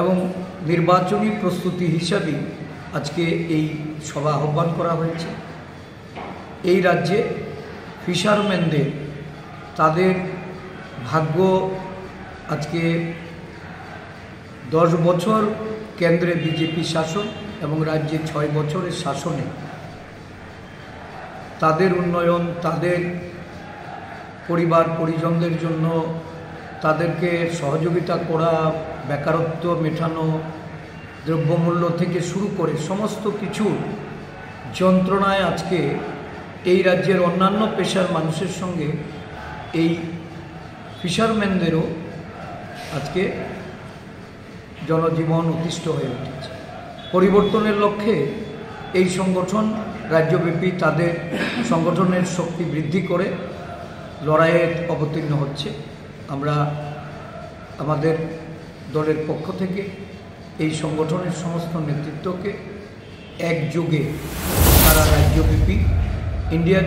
এবং নির্বাচনী প্রস্তুতি হিসাবে আজকে এই সভা আহ্বান করা হয়েছে। এই রাজ্যে ফিশারম্যানদের তাদের ভাগ্য আজকে 10 বছর কেন্দ্রে বিজেপি শাসন এবং রাজ্যে 6 বছরের শাসনে তাদের উন্নয়ন, তাদের পরিবার পরিজনদের জন্য তাদেরকে সহযোগিতা করা, বেকারত্ব মেটানো, দ্রব্যমূল্য থেকে শুরু করে সমস্ত কিছু যন্ত্রণায় আজকে এই রাজ্যের অন্যান্য পেশার মানুষের সঙ্গে এই ফিশারম্যানদেরও আজকে জনজীবন অতিষ্ঠ হয়ে উঠেছে। পরিবর্তনের লক্ষ্যে এই সংগঠন রাজ্যব্যাপী তাদের সংগঠনের শক্তি বৃদ্ধি করে লড়াইয়ে অবতীর্ণ হচ্ছে। আমরা আমাদের দলের পক্ষ থেকে এই সংগঠনের সমস্ত নেতৃত্বকে একযোগে সারা রাজ্যব্যাপী ইন্ডিয়া